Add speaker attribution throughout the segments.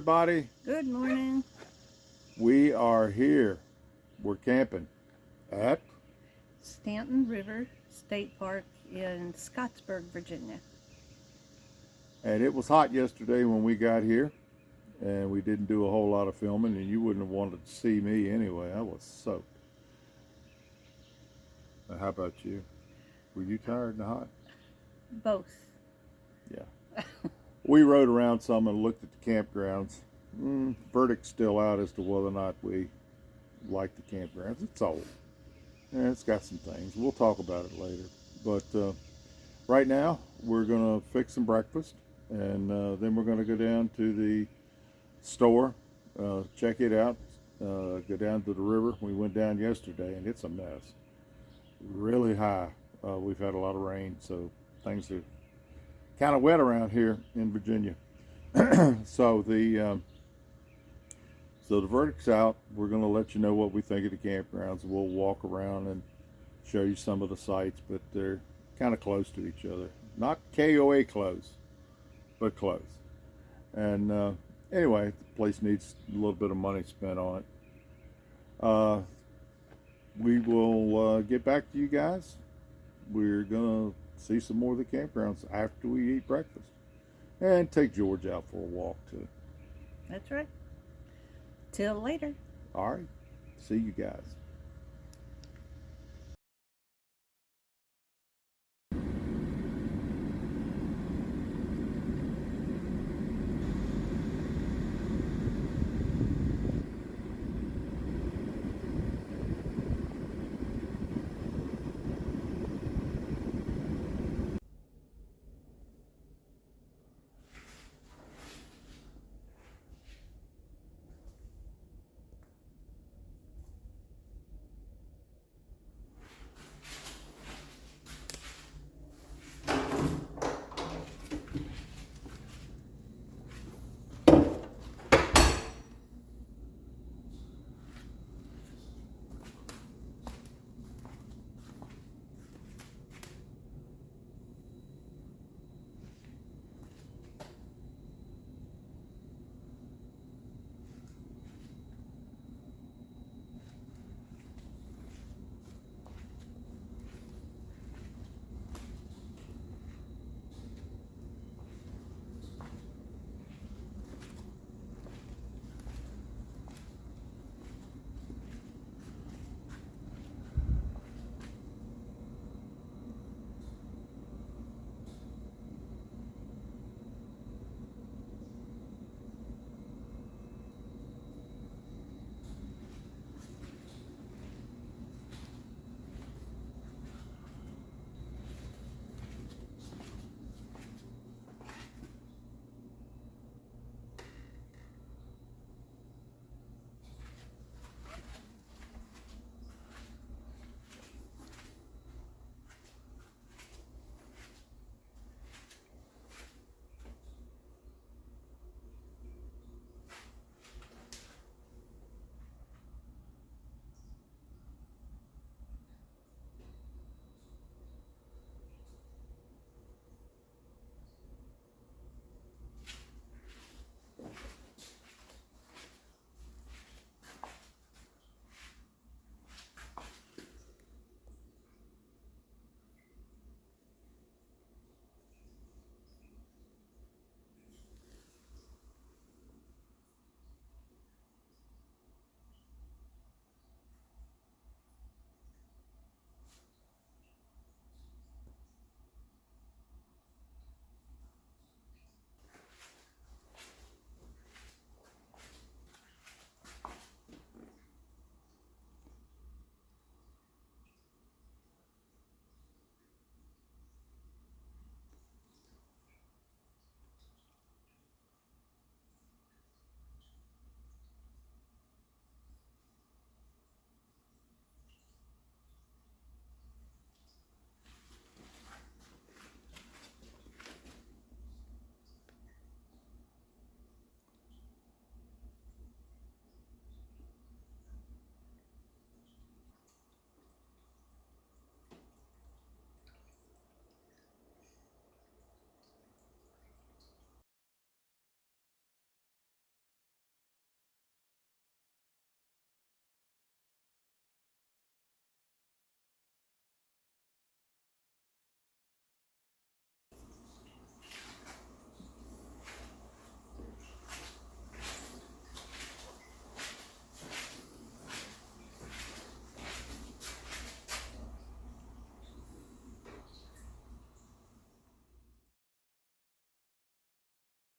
Speaker 1: everybody.
Speaker 2: Good morning.
Speaker 1: We are here. We're camping at
Speaker 2: Staunton River State Park in Scottsburg, Virginia.
Speaker 1: and it was hot yesterday when we got here, and we didn't do a whole lot of filming, and you wouldn't have wanted to see me anyway. I was soaked. Now, how about you? Were you tired and hot?
Speaker 2: Both.
Speaker 1: Yeah. We rode around some and looked at the campgrounds. Verdict's still out as to whether or not we like the campgrounds. It's old. And it's got some things. We'll talk about it later. But right now, we're going to fix some breakfast. And then we're going to go down to the store, check it out, go down to the river. We went down yesterday, and it's a mess. Really high. We've had a lot of rain, so things are kind of wet around here in Virginia. So the verdict's out. We're going to let you know what we think of the campgrounds. We'll walk around and show you some of the sites, but they're kind of close to each other. Not KOA close, but close. And anyway, the place needs a little bit of money spent on it. We will get back to you guys. We're going to see some more of the campgrounds after we eat breakfast. And take George out for a walk, too.
Speaker 2: That's right. Till later.
Speaker 1: All right. See you guys.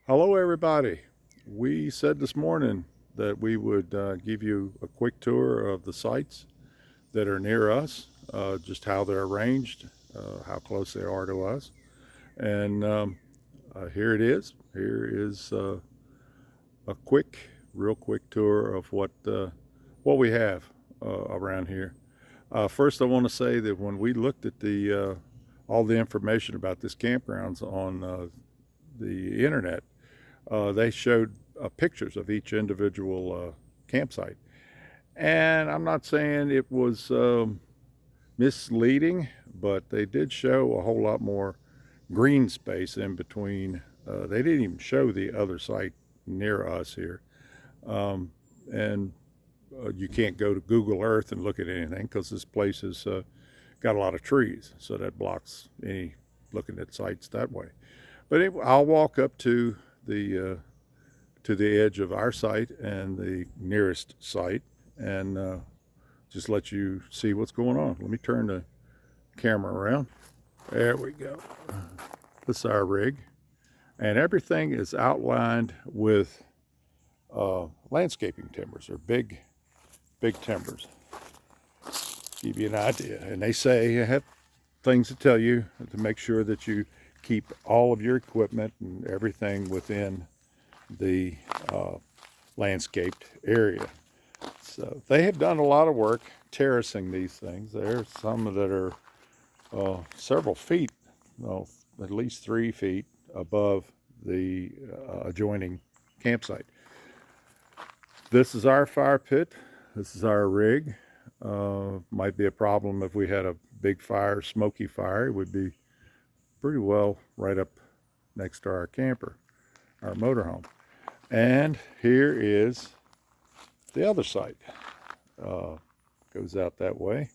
Speaker 1: Hello, everybody. We said this morning that we would give you a quick tour of the sites that are near us, just how they're arranged, how close they are to us. And here it is. Here is a real quick tour of what we have around here. First, I want to say that when we looked at the all the information about this campgrounds on the internet, they showed pictures of each individual campsite. And I'm not saying it was misleading, but they did show a whole lot more green space in between. They didn't even show the other site near us here. And you can't go to Google Earth and look at anything because this place has got a lot of trees, so that blocks any looking at sites that way. But anyway, I'll walk up to the edge of our site and the nearest site and just let you see what's going on. Let me turn the camera around. There we go. This is our rig, and everything is outlined with landscaping timbers, or big timbers. Give you an idea, and they say have things to tell you to make sure that you keep all of your equipment and everything within the landscaped area. So they have done a lot of work terracing these things. There's some that are several feet, at least 3 feet above the adjoining campsite. This is our fire pit. This is our rig. Might be a problem if we had a big fire, smoky fire. It would be pretty well right up next to our camper, our motorhome. And here is the other site. Goes out that way.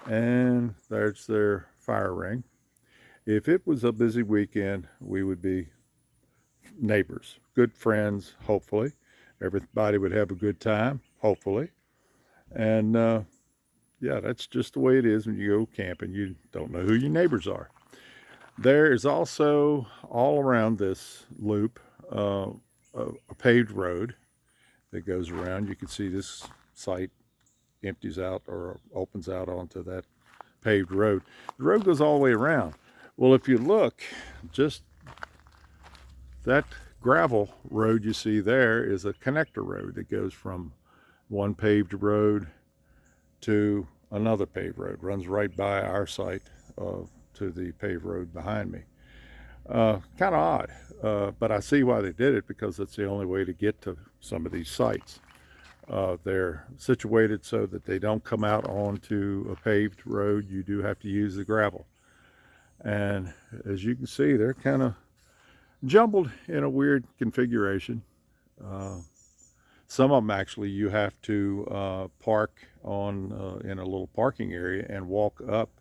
Speaker 1: And there's their fire ring. If it was a busy weekend, we would be neighbors, good friends, hopefully. Everybody would have a good time, hopefully. And yeah, that's just the way it is when you go camping. You don't know who your neighbors are. There is also, all around this loop, a paved road that goes around. You can see this site empties out or opens out onto that paved road. The road goes all the way around. Well, if you look, just that gravel road you see there is a connector road that goes from one paved road to another paved road. Runs right by our site to the paved road behind me. Kind of odd, but I see why they did it, because it's the only way to get to some of these sites. They're situated so that they don't come out onto a paved road. You do have to use the gravel. And as you can see, they're kind of jumbled in a weird configuration. Some of them actually you have to park on in a little parking area and walk up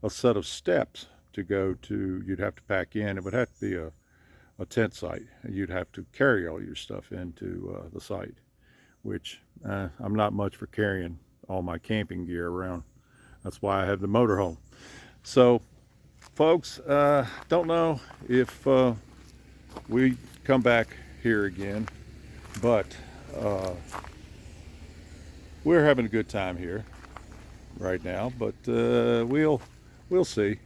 Speaker 1: a set of steps to go to. You'd have to pack in. It would have to be a tent site. You'd have to carry all your stuff into the site, which I'm not much for carrying all my camping gear around. That's why I have the motorhome. So folks, don't know if we come back here again, but we're having a good time here right now, but we'll see.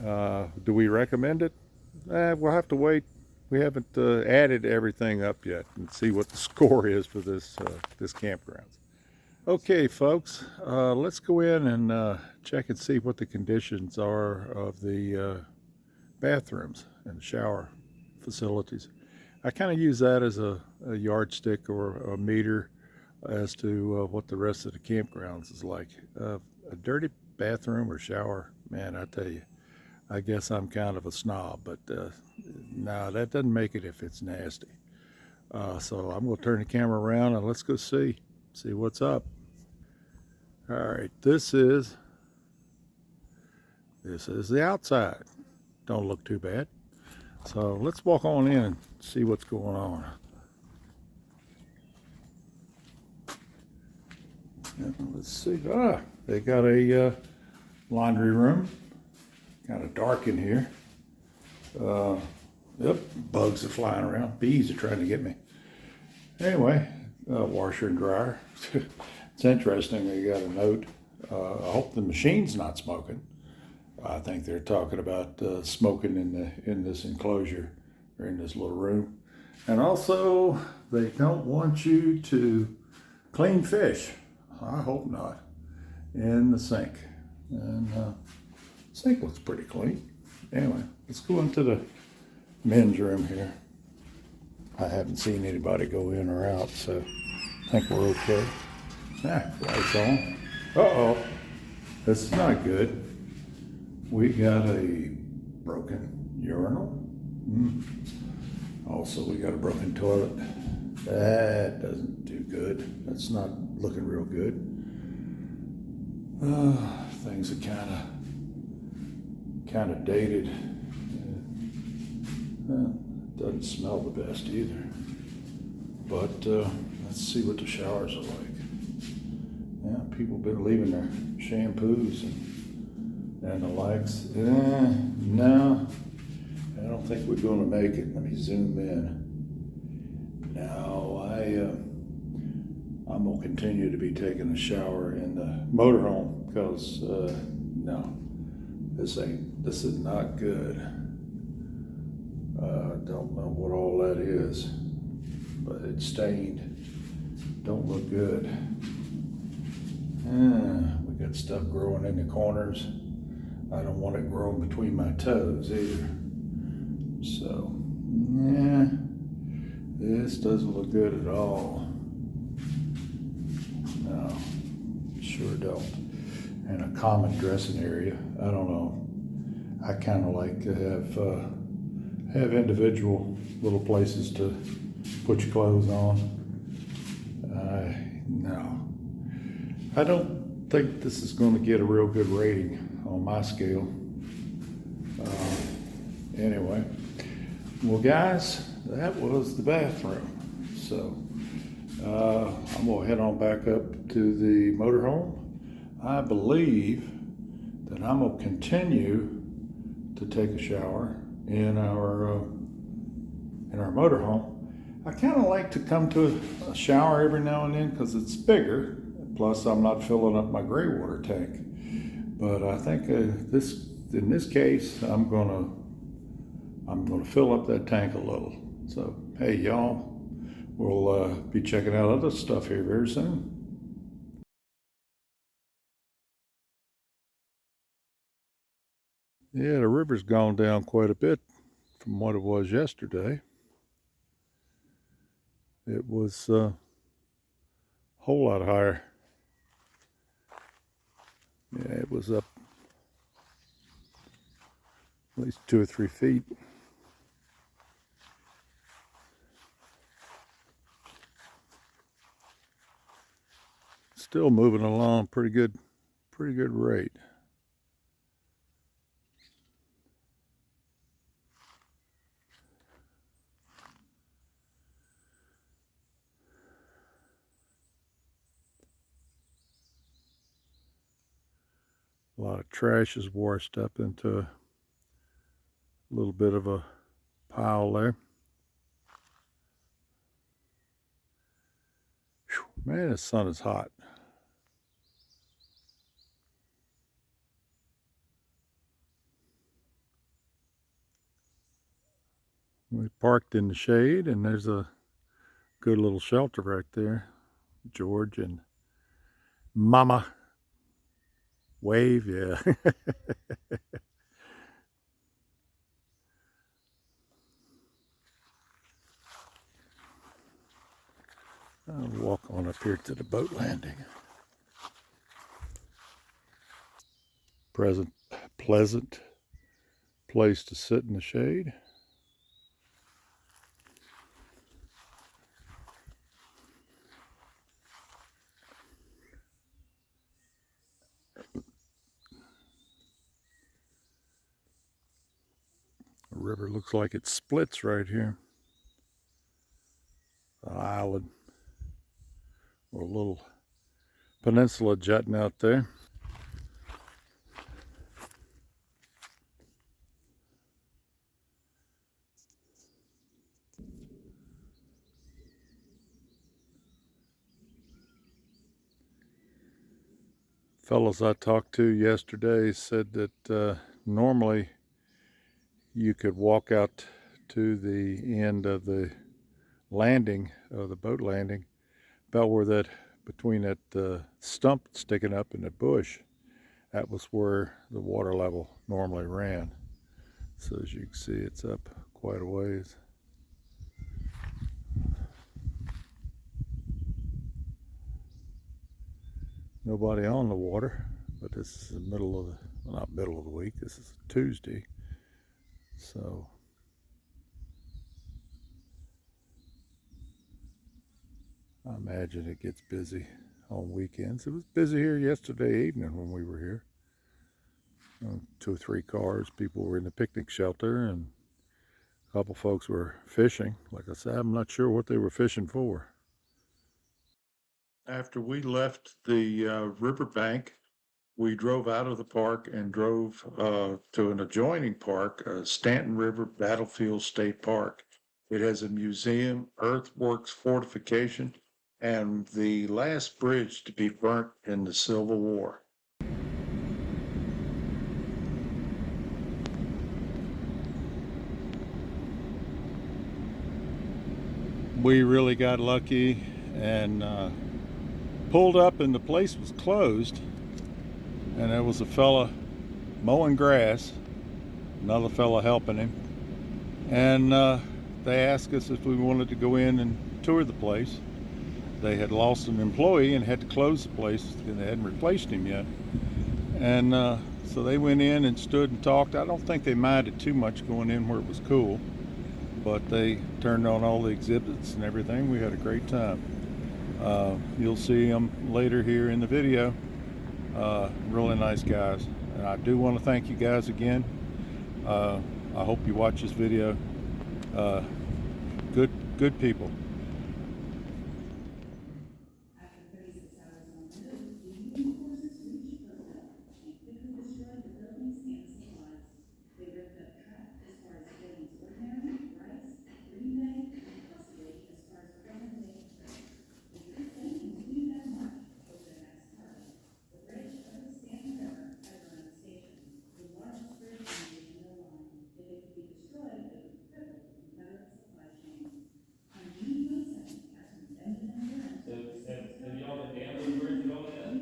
Speaker 1: Do we recommend it? We'll have to wait. We haven't added everything up yet and see what the score is for this campground. Okay, folks, let's go in and check and see what the conditions are of the bathrooms and shower facilities. I kind of use that as a yardstick or a meter as to what the rest of the campgrounds is like. A dirty bathroom or shower, man, I tell you, I guess I'm kind of a snob, but no, that doesn't make it if it's nasty. So I'm going to turn the camera around and let's go see what's up. All right, this is the outside. Don't look too bad. So let's walk on in and see what's going on. Let's see. They got a laundry room. Kind of dark in here. Yep, bugs are flying around. Bees are trying to get me. Anyway, washer and dryer. It's interesting. They got a note. I hope the machine's not smoking. I think they're talking about smoking in this enclosure or in this little room. And also, they don't want you to clean fish. I hope not. In the sink. And sink looks pretty clean. Anyway, let's go into the men's room here. I haven't seen anybody go in or out, so I think we're okay. Lights on. Uh-oh. This is not good. We got a broken urinal. Also, we got a broken toilet. That doesn't do good. That's not looking real good. Things are kind of dated. Doesn't smell the best either. But let's see what the showers are like. Yeah, people have been leaving their shampoos and the likes. No, I don't think we're going to make it. Let me zoom in. Now, I'm going to continue to be taking a shower in the motorhome because, no, this is not good. Don't know what all that is, but it's stained. Don't look good. We got stuff growing in the corners. I don't want it growing between my toes either. So, yeah, this doesn't look good at all. No, sure don't. And a common dressing area, I don't know. I kind of like to have individual little places to put your clothes on. No. I don't think this is going to get a real good rating on my scale. Anyway, well guys, that was the bathroom. So I'm going to head on back up to the motorhome. I believe that I'm going to continue to take a shower in our motorhome. I kind of like to come to a shower every now and then because it's bigger. Plus, I'm not filling up my gray water tank. But I think in this case, I'm gonna fill up that tank a little. So hey, y'all, we'll be checking out other stuff here very soon. Yeah, the river's gone down quite a bit from what it was yesterday. It was a whole lot higher. Yeah, it was up at least 2 or 3 feet. Still moving along pretty good rate. A lot of trash is washed up into a little bit of a pile there. Whew, man, the sun is hot. We parked in the shade, and there's a good little shelter right there. George and Mama wave, yeah. I'll walk on up here to the boat landing. Pleasant place to sit in the shade. The river looks like it splits right here. An island or a little peninsula jutting out there. Fellows I talked to yesterday said that normally you could walk out to the end of the landing, of the boat landing, about where that, between that stump sticking up in the bush, that was where the water level normally ran. So as you can see, it's up quite a ways. Nobody on the water, but this is the middle of the, well, not middle of the week, this is Tuesday. So I imagine it gets busy on weekends. It was busy here yesterday evening when we were here. 2 or 3 cars, people were in the picnic shelter, and a couple folks were fishing. Like I said, I'm not sure what they were fishing for. After we left the riverbank, we drove out of the park and drove to an adjoining park, Staunton River Battlefield State Park. It has a museum, Earthworks fortification, and the last bridge to be burnt in the Civil War. We really got lucky and pulled up, and the place was closed, and there was a fella mowing grass, another fella helping him, and they asked us if we wanted to go in and tour the place. They had lost an employee and had to close the place because they hadn't replaced him yet, and so they went in and stood and talked. I don't think they minded too much going in where it was cool, but they turned on all the exhibits and everything. We had a great time. You'll see them later here in the video. Really nice guys, and I do want to thank you guys again. I hope you watch this video. Good people.
Speaker 3: Have y'all been down those bridges all yet?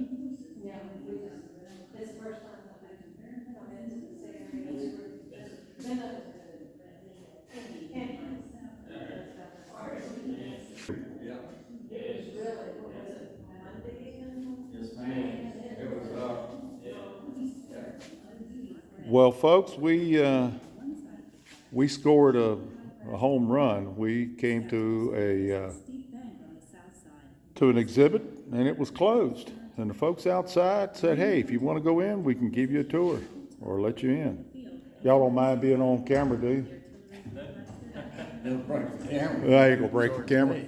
Speaker 4: Yeah, it's the first time that I've come into the state area. Been up
Speaker 3: Yeah.
Speaker 4: It was really, what was it, Monday again?
Speaker 3: Yes, ma'am. It was,
Speaker 1: Well, folks, we scored a home run. We came to an exhibit, and it was closed. And the folks outside said, "Hey, if you want to go in, we can give you a tour or let you in." Y'all don't mind being on camera, do you?
Speaker 3: It'll break the camera.
Speaker 1: There you go, break the camera.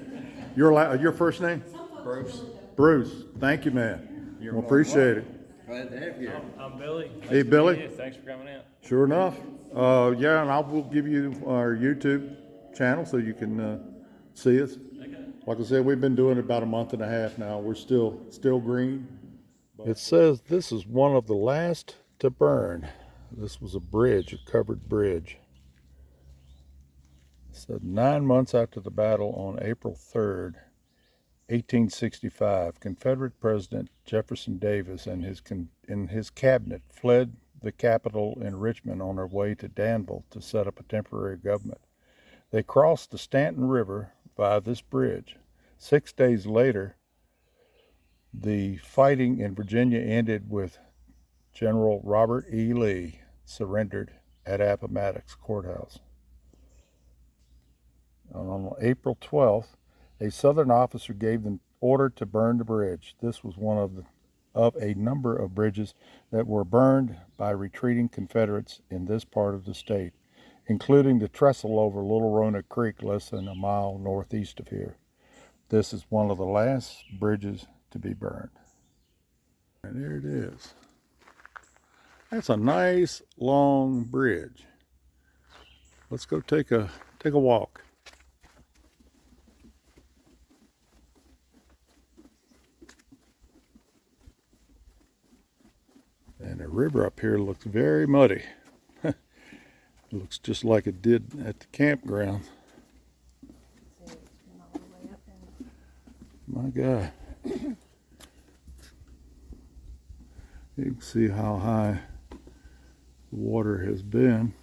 Speaker 1: Your first name?
Speaker 3: Bruce.
Speaker 1: Bruce. Thank you, man.
Speaker 3: You're
Speaker 1: Well,
Speaker 3: welcome.
Speaker 1: appreciate it.
Speaker 3: Glad to have you.
Speaker 5: I'm Billy.
Speaker 1: Hey, Billy.
Speaker 5: Yeah, thanks for coming out.
Speaker 1: Sure enough. Yeah, and I will give you our YouTube channel so you can see us.
Speaker 5: Okay.
Speaker 1: Like I said, we've been doing it about a month and a half now. We're still green. It says this is one of the last to burn. This was a bridge, a covered bridge. It said 9 months after the battle on April 3rd, 1865, Confederate President Jefferson Davis and his cabinet fled the Capitol in Richmond on their way to Danville to set up a temporary government. They crossed the Staunton River via this bridge. 6 days later, the fighting in Virginia ended with General Robert E. Lee surrendered at Appomattox Courthouse. On April 12th, a Southern officer gave them order to burn the bridge. This was one of a number of bridges that were burned by retreating Confederates in this part of the state, including the trestle over Little Roanoke Creek less than a mile northeast of here. This is one of the last bridges to be burned. And there it is. That's a nice long bridge. Let's go take a walk. river up here looks very muddy. It looks just like it did at the campground.
Speaker 2: See, it's been all the way up and
Speaker 1: My God. You can see how high the water has been.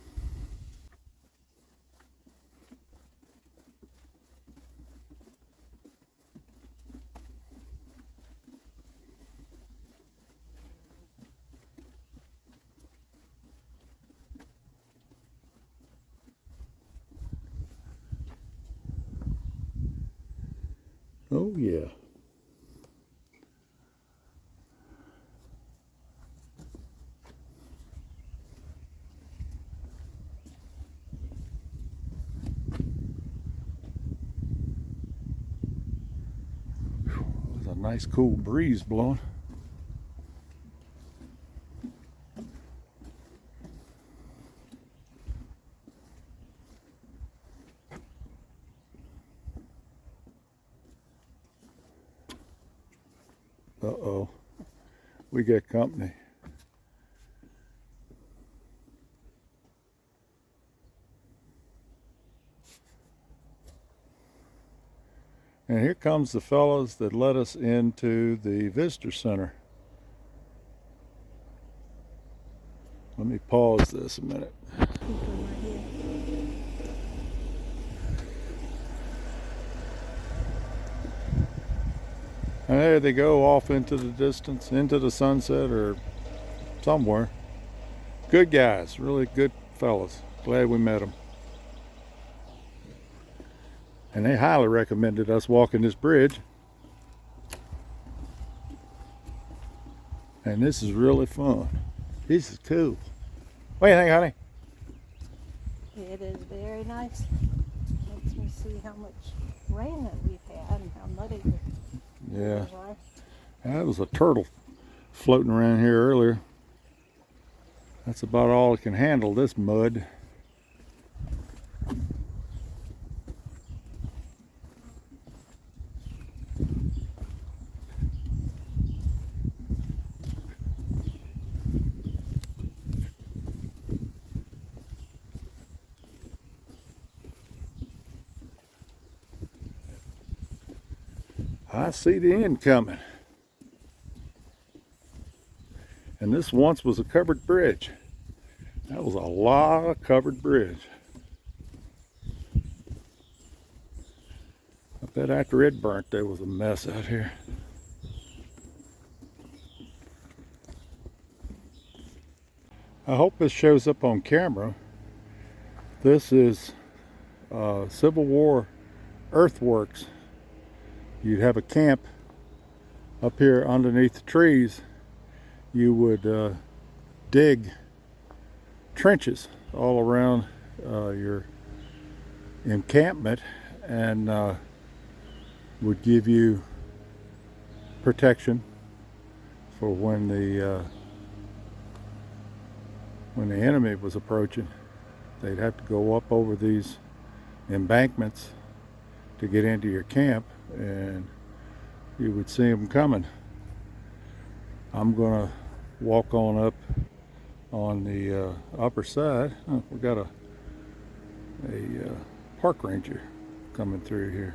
Speaker 1: Oh yeah. There's a nice cool breeze blowing. Uh-oh. We got company. And here comes the fellows that let us into the visitor center. Let me pause this a minute.
Speaker 2: people right here.
Speaker 1: And there they go off into the distance, into the sunset or somewhere. Good guys, really good fellas. Glad we met them. And they highly recommended us walking this bridge. And this is really fun. This is cool. What do you think, honey?
Speaker 2: It is very nice. Makes me see how much rain that we've had and how muddy the
Speaker 1: Yeah.
Speaker 2: rivers are.
Speaker 1: That was a turtle floating around here earlier. That's about all it can handle, this mud. I see the end coming. And this once was a covered bridge. That was a lot of covered bridge. I bet after it burnt, there was a mess out here. I hope this shows up on camera. This is Civil War Earthworks. You'd have a camp up here underneath the trees. You would dig trenches all around your encampment and would give you protection for when the enemy was approaching. They'd have to go up over these embankments to get into your camp, and you would see them coming. I'm gonna walk on up on the upper side. Oh, we got a park ranger coming through here.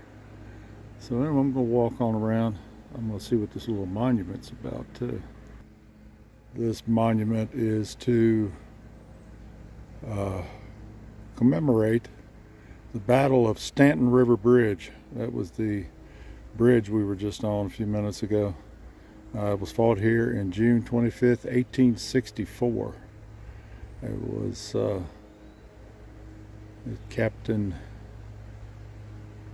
Speaker 1: So then I'm gonna walk on around. I'm gonna see what this little monument's about too. This monument is to commemorate the Battle of Staunton River Bridge. That was the bridge we were just on a few minutes ago. It was fought here in June 25th, 1864. It was Captain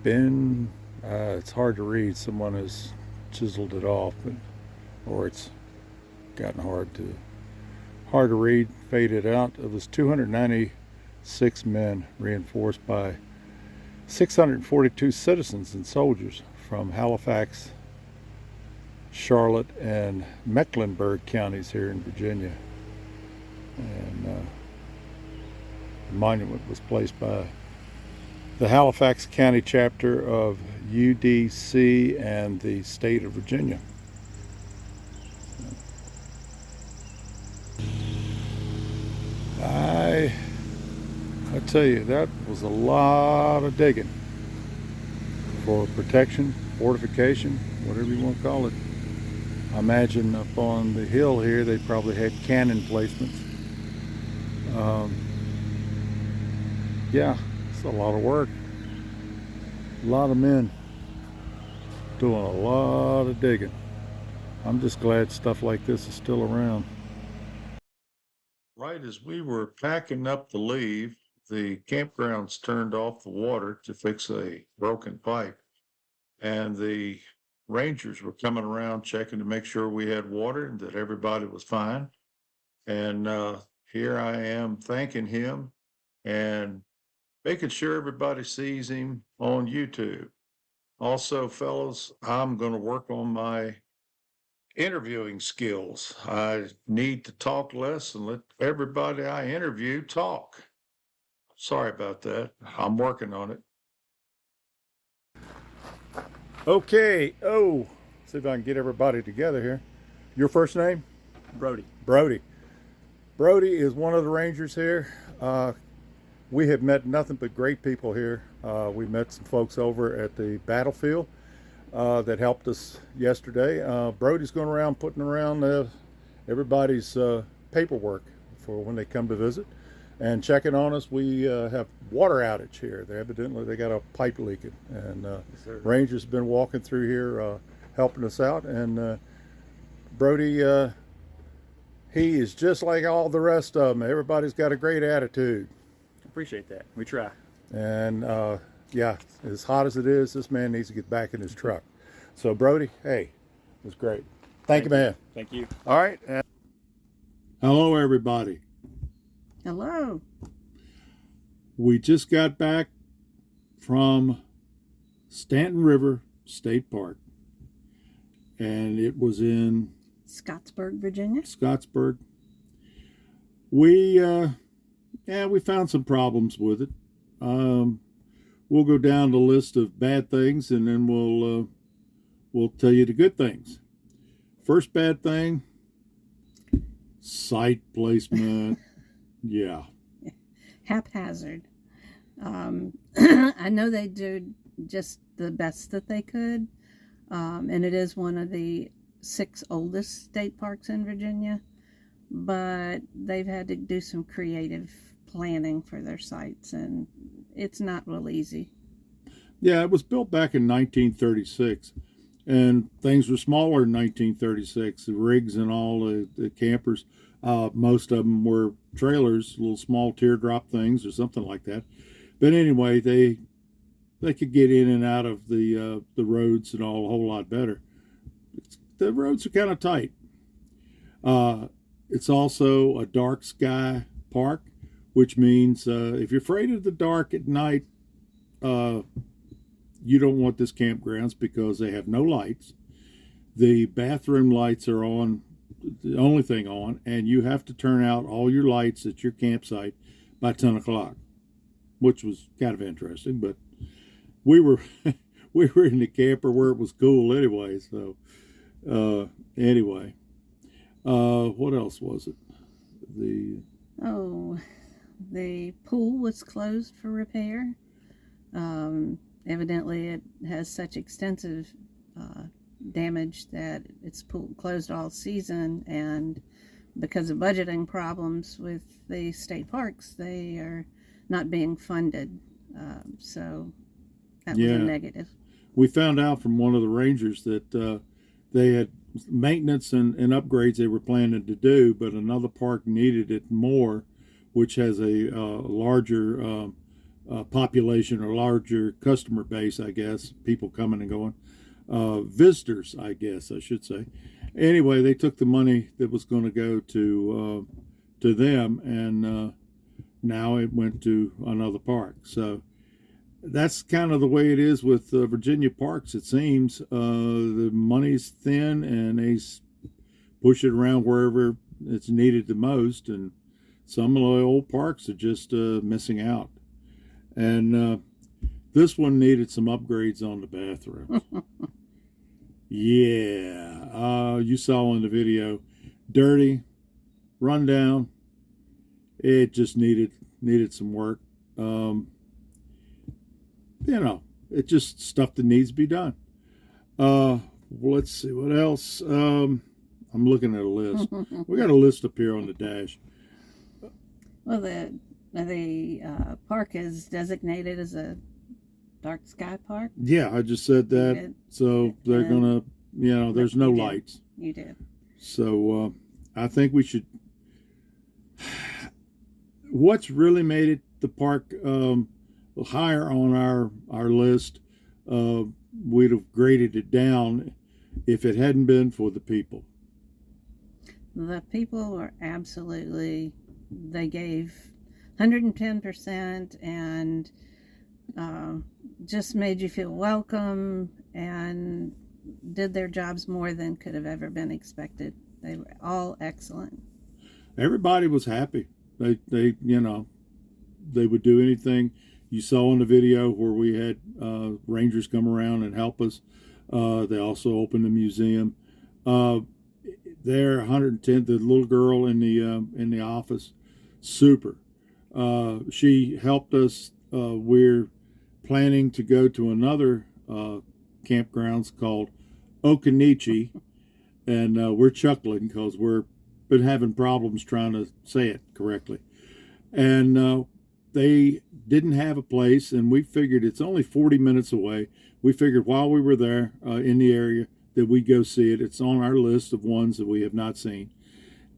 Speaker 1: Ben, it's hard to read. Someone has chiseled it off, or it's gotten hard to read, faded out. It was 296 men, reinforced by 642 citizens and soldiers from Halifax, Charlotte, and Mecklenburg counties here in Virginia. And the monument was placed by the Halifax County chapter of UDC and the state of Virginia. tell you, that was a lot of digging for protection, fortification, whatever you want to call it. I imagine up on the hill here they probably had cannon placements. Yeah, it's a lot of work. A lot of men doing a lot of digging. I'm just glad stuff like this is still around. Right as we were packing up to leave, the campgrounds turned off the water to fix a broken pipe. And the rangers were coming around checking to make sure we had water and that everybody was fine. And here I am thanking him and making sure everybody sees him on YouTube. Also, fellows, I'm going to work on my interviewing skills. I need to talk less and let everybody I interview talk. Sorry about that. I'm working on it. Okay. Oh, see if I can get everybody together here. Your first name?
Speaker 5: Brody.
Speaker 1: Brody. Brody is one of the rangers here. We have met nothing but great people here. We met some folks over at the battlefield that helped us yesterday. Brody's going around putting around everybody's paperwork for when they come to visit and checking on us. We have water outage here. They got a pipe leaking, and Rangers have been walking through here helping us out. And Brody, he is just like all the rest of them. Everybody's got a great attitude.
Speaker 5: Appreciate that. We try.
Speaker 1: And yeah, as hot as it is, this man needs to get back in his truck. So Brody, hey, it was great. Thank you, man.
Speaker 5: Thank you.
Speaker 1: All right. Hello, everybody.
Speaker 2: Hello.
Speaker 1: We just got back from Staunton River State Park, and it was in
Speaker 2: Scottsburg, Virginia.
Speaker 1: Scottsburg. We found some problems with it. We'll go down the list of bad things, and then we'll tell you the good things. First bad thing, site placement. Yeah.
Speaker 2: Haphazard. I know they do just the best that they could, and it is one of the 6 oldest state parks in Virginia, but they've had to do some creative planning for their sites, and it's not real easy.
Speaker 1: Yeah, it was built back in 1936, and things were smaller in 1936. The rigs and all the campers, most of them were trailers, little small teardrop things or something like that. But anyway, they could get in and out of the roads and all a whole lot better. The roads are kind of tight. It's also a dark sky park, which means if you're afraid of the dark at night, you don't want this campgrounds because they have no lights. The bathroom lights are on, the only thing on, and you have to turn out all your lights at your campsite by 10 o'clock, which was kind of interesting. But we were we were in the camper where it was cool anyway. So anyway, what else was it?
Speaker 2: The pool was closed for repair. Evidently it has such extensive damage that it's closed all season, and because of budgeting problems with the state parks, they are not being funded. So that was a negative.
Speaker 1: We found out from one of the rangers that they had maintenance and upgrades they were planning to do, but another park needed it more, which has a larger population or larger customer base, I guess, people coming and going, visitors, I guess I should say. Anyway, they took the money that was going to go to them, and now it went to another park. So that's kind of the way it is with Virginia parks. It seems the money's thin, and they push it around wherever it's needed the most, and some of the old parks are just missing out. And this one needed some upgrades on the bathroom. Yeah, you saw in the video, dirty, run down. It just needed some work. You know, it's just stuff that needs to be done. Let's see what else. I'm looking at a list. We got a list up here on the dash.
Speaker 2: Well, the park is designated as a dark sky park.
Speaker 1: Yeah, I just said that.
Speaker 2: did.
Speaker 1: So they're gonna, you know, there's no
Speaker 2: You did.
Speaker 1: lights.
Speaker 2: You did.
Speaker 1: So I think we should. What's really made it the park higher on our list? We'd have graded it down if it hadn't been for the people.
Speaker 2: The people were absolutely, they gave 110% and just made you feel welcome and did their jobs more than could have ever been expected. They were all excellent.
Speaker 1: Everybody was happy. They you know, they would do anything. You saw in the video where we had rangers come around and help us. They also opened the museum. There, 110. The little girl in the office, super. She helped us. We're planning to go to another campgrounds called Okanichi, and we're chuckling because we're been having problems trying to say it correctly. And they didn't have a place, and we figured it's only 40 minutes away. We figured while we were there in the area that we'd go see it. It's on our list of ones that we have not seen.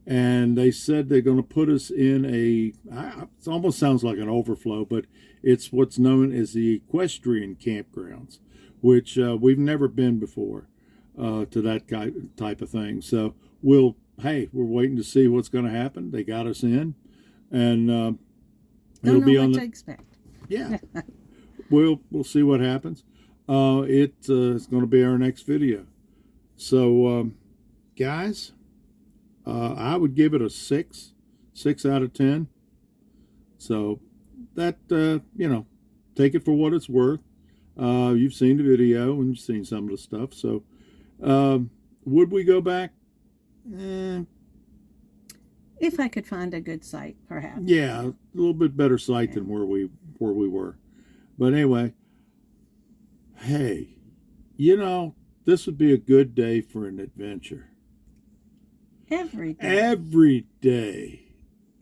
Speaker 1: And they said they're going to put us in it almost sounds like an overflow, but it's what's known as the equestrian campgrounds, which we've never been before to that type of thing. So we're waiting to see what's going to happen. They got us in, and it'll
Speaker 2: Don't
Speaker 1: be
Speaker 2: know
Speaker 1: on
Speaker 2: what
Speaker 1: the,
Speaker 2: to expect.
Speaker 1: yeah. We'll see what happens. It's going to be our next video. So, guys, I would give it a 6 out of 10. So that, you know, take it for what it's worth. You've seen the video and you've seen some of the stuff. So, would we go back?
Speaker 2: If I could find a good site, perhaps.
Speaker 1: Yeah, a little bit better site than where we were. But anyway, hey, you know, this would be a good day for an adventure.
Speaker 2: Every day
Speaker 1: Every day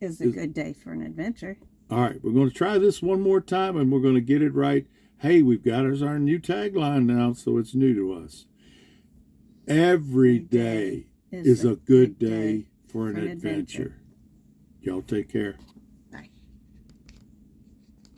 Speaker 2: is a good day for an adventure.
Speaker 1: All right, we're going to try this one more time, and we're going to get it right. Hey, we've got our new tagline now, so it's new to us. Every day is a good day for an adventure. Y'all take care.